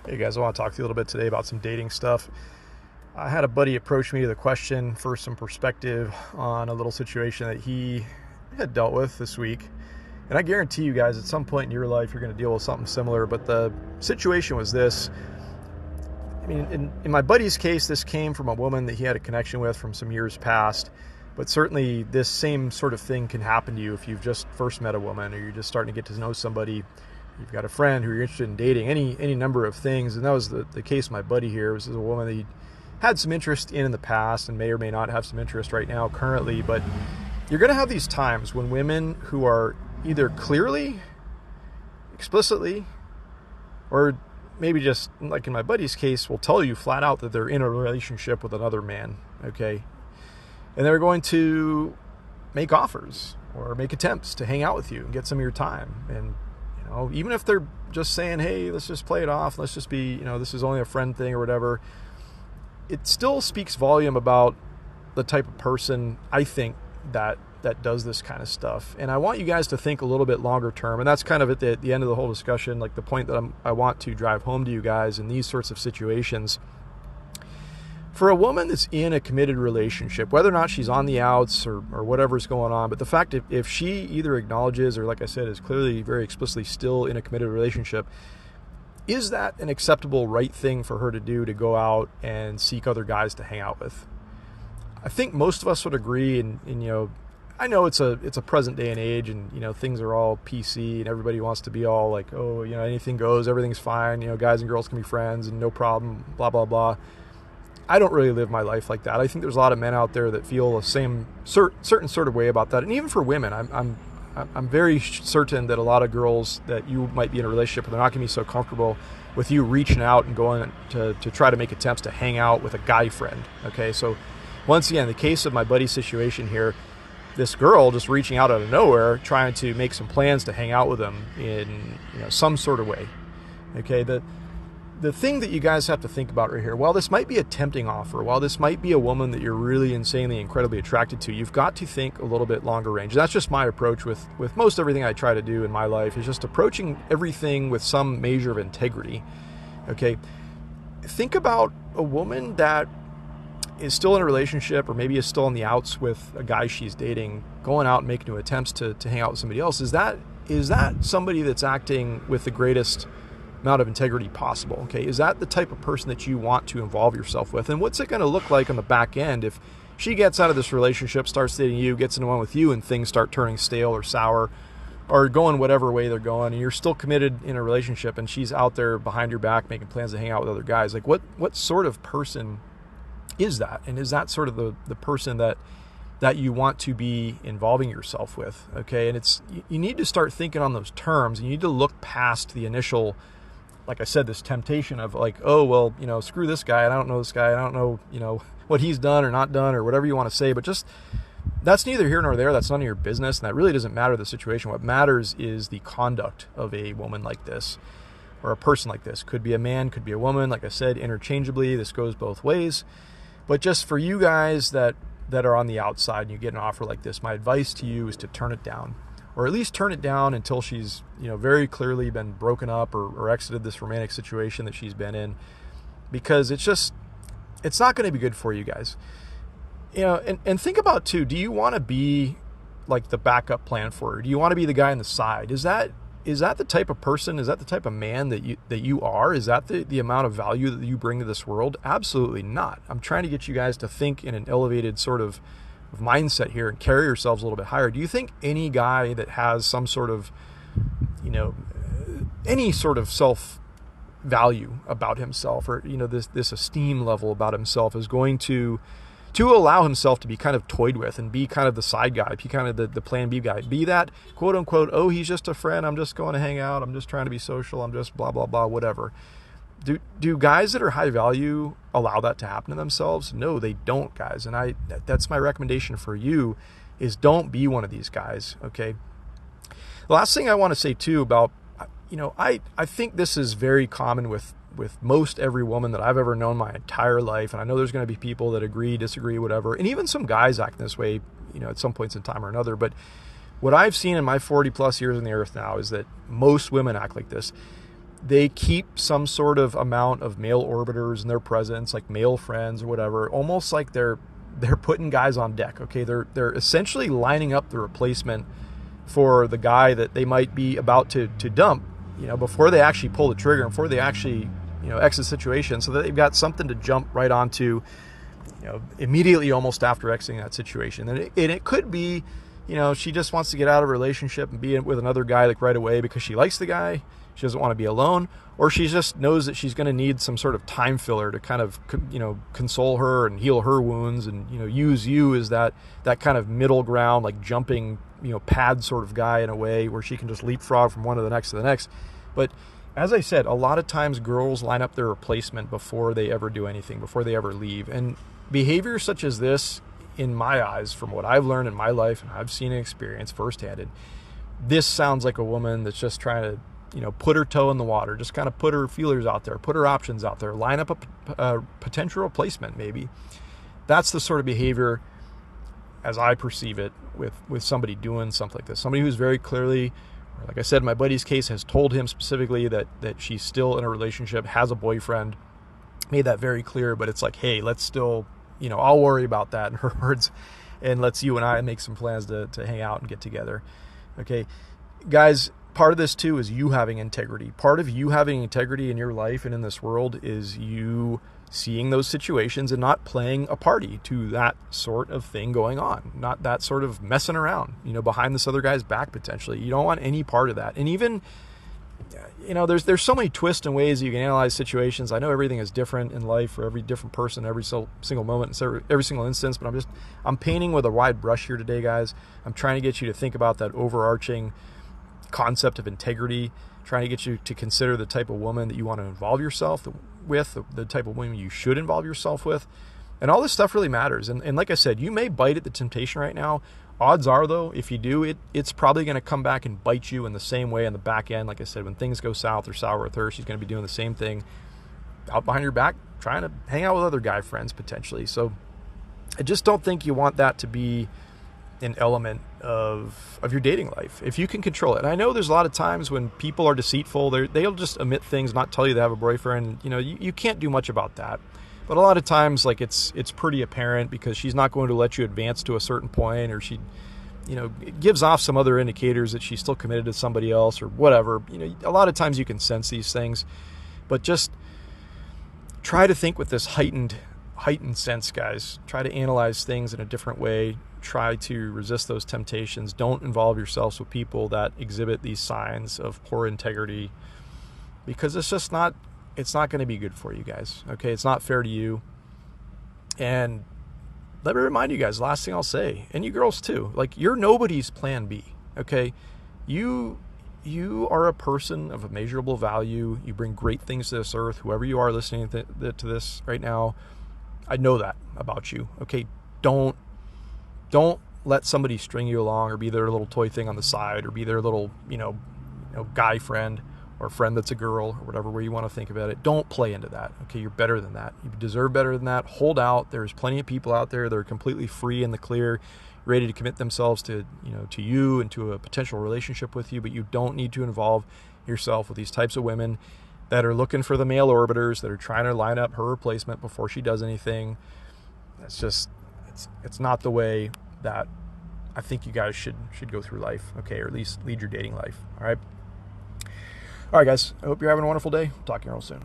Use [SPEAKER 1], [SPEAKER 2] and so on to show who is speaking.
[SPEAKER 1] Hey guys, I want to talk to you a little bit today about some dating stuff. I had a buddy approach me with a question for some perspective on a little situation that he had dealt with this week. And I guarantee you guys at some point in your life you're going to deal with something similar. But the situation was this. I mean, in my buddy's case, this came from a woman that he had a connection with from some years past. But certainly this same sort of thing can happen to you if you've just first met a woman or you're just starting to get to know somebody. You've got a friend who you're interested in dating, any number of things. And that was the case of my buddy here. This is a woman that he had some interest in the past and may or may not have some interest right now currently. But you're going to have these times when women who are either clearly, explicitly, or maybe just like in my buddy's case, will tell you flat out that they're in a relationship with another man, okay? And they're going to make offers or make attempts to hang out with you and get some of your time. And even if they're just saying, hey, let's just play it off, let's just be, this is only a friend thing or whatever, it still speaks volume about the type of person I think that does this kind of stuff. And I want you guys to think a little bit longer term. And that's kind of at the end of the whole discussion, like the point that I want to drive home to you guys in these sorts of situations. For a woman that's in a committed relationship, whether or not she's on the outs or whatever's going on, but the fact if she either acknowledges or, like I said, is clearly very explicitly still in a committed relationship, is that an acceptable right thing for her to do, to go out and seek other guys to hang out with? I think most of us would agree, and I know it's a present day and age, and things are all PC, and everybody wants to be all like, oh, anything goes, everything's fine, guys and girls can be friends, and no problem, blah blah blah. I don't really live my life like that. I think there's a lot of men out there that feel the same certain sort of way about that. And even for women, I'm very certain that a lot of girls that you might be in a relationship with, they're not going to be so comfortable with you reaching out and going to try to make attempts to hang out with a guy friend. Okay, so once again, the case of my buddy's situation here, this girl just reaching out of nowhere, trying to make some plans to hang out with him in some sort of way. Okay, the thing that you guys have to think about right here, while this might be a tempting offer, while this might be a woman that you're really insanely, incredibly attracted to, you've got to think a little bit longer range. That's just my approach with most everything I try to do in my life, is just approaching everything with some measure of integrity. Okay, think about a woman that is still in a relationship or maybe is still on the outs with a guy she's dating, going out and making new attempts to hang out with somebody else. Is that somebody that's acting with the greatest amount of integrity possible? Okay, is that the type of person that you want to involve yourself with? And what's it going to look like on the back end if she gets out of this relationship, starts dating you, gets into one with you, and things start turning stale or sour or going whatever way they're going, and you're still committed in a relationship, and she's out there behind your back making plans to hang out with other guys? Like, what sort of person is that? And is that sort of the person that you want to be involving yourself with? Okay, and you need to start thinking on those terms. You need to look past the initial, like I said, this temptation of like, oh, well, screw this guy. I don't know this guy. I don't know, what he's done or not done or whatever you want to say. But just, that's neither here nor there. That's none of your business. And that really doesn't matter the situation. What matters is the conduct of a woman like this or a person like this. Could be a man, could be a woman. Like I said, interchangeably, this goes both ways. But just for you guys that are on the outside and you get an offer like this, my advice to you is to turn it down. Or at least turn it down until she's, very clearly been broken up or exited this romantic situation that she's been in. Because it's not going to be good for you guys. And think about too, do you want to be like the backup plan for her? Do you want to be the guy on the side? Is that the type of person, is that the type of man that you are? Is that the amount of value that you bring to this world? Absolutely not. I'm trying to get you guys to think in an elevated sort of mindset here and carry yourselves a little bit higher. Do you think any guy that has some sort of, any sort of self value about himself or, this esteem level about himself is going to allow himself to be kind of toyed with and be kind of the side guy, be kind of the plan B guy, be that quote unquote, oh, he's just a friend, I'm just going to hang out, I'm just trying to be social, I'm just blah, blah, blah, whatever. Do guys that are high value allow that to happen to themselves? No, they don't, guys. And that's my recommendation for you, is don't be one of these guys, okay? The last thing I want to say too about, I think this is very common with most every woman that I've ever known my entire life. And I know there's going to be people that agree, disagree, whatever. And even some guys act this way, at some points in time or another. But what I've seen in my 40 plus years on the earth now is that most women act like this. they keep some sort of amount of male orbiters in their presence, like male friends or whatever, almost like they're putting guys on deck. Okay, they're essentially lining up the replacement for the guy that they might be about to dump, before they actually pull the trigger, before they actually, exit the situation, so that they've got something to jump right onto, immediately almost after exiting that situation. And it could be, she just wants to get out of a relationship and be with another guy like right away because she likes the guy. She doesn't want to be alone, or she just knows that she's going to need some sort of time filler to kind of, console her and heal her wounds, and, use you as that kind of middle ground, like jumping, pad sort of guy in a way where she can just leapfrog from one to the next to the next. But as I said, a lot of times girls line up their replacement before they ever do anything, before they ever leave. And behavior such as this, in my eyes, from what I've learned in my life and I've seen and experienced firsthand, this sounds like a woman that's just trying to, put her toe in the water, just kind of put her feelers out there, put her options out there, line up a potential replacement maybe. That's the sort of behavior, as I perceive it, with somebody doing something like this. Somebody who's very clearly, like I said, in my buddy's case, has told him specifically that she's still in a relationship, has a boyfriend, made that very clear, but it's like, hey, let's still, I'll worry about that, in her words, and let's you and I make some plans to hang out and get together. Okay, guys, part of this too is you having integrity. Part of you having integrity in your life and in this world is you seeing those situations and not playing a party to that sort of thing going on, not that sort of messing around, behind this other guy's back potentially. You don't want any part of that. And even, there's so many twists and ways you can analyze situations. I know everything is different in life for every different person, every single moment, every single instance, but I'm painting with a wide brush here today, guys. I'm trying to get you to think about that overarching concept of integrity, trying to get you to consider the type of woman that you want to involve yourself with, the type of woman you should involve yourself with. And all this stuff really matters. And like I said, you may bite at the temptation right now. Odds are, though, if you do, it's probably going to come back and bite you in the same way on the back end. Like I said, when things go south or sour with her, she's going to be doing the same thing out behind your back, trying to hang out with other guy friends potentially. So I just don't think you want that to be an element of your dating life, if you can control it. And I know there's a lot of times when people are deceitful, they'll just omit things, not tell you they have a boyfriend. You can't do much about that. But a lot of times, like, it's pretty apparent because she's not going to let you advance to a certain point, or she, gives off some other indicators that she's still committed to somebody else or whatever. A lot of times you can sense these things, but just try to think with this heightened sense, guys. Try to analyze things in a different way. Try to resist those temptations. Don't involve yourselves with people that exhibit these signs of poor integrity, because it's not going to be good for you guys. Okay, it's not fair to you. And let me remind you guys, last thing I'll say, and you girls too, like, you're nobody's plan B. Okay, you are a person of immeasurable value. You bring great things to this earth. Whoever you are listening to this right now, I know that about you. Okay, don't let somebody string you along or be their little toy thing on the side, or be their little, guy friend, or friend that's a girl, or whatever way you want to think about it. Don't play into that. Okay, you're better than that. You deserve better than that. Hold out. There's plenty of people out there that are completely free in the clear, ready to commit themselves to you and to a potential relationship with you, but you don't need to involve yourself with these types of women that are looking for the male orbiters, that are trying to line up her replacement before she does anything. It's not the way that I think you guys should go through life, okay, or at least lead your dating life. All right, guys, I hope you're having a wonderful day. Talk to you all soon.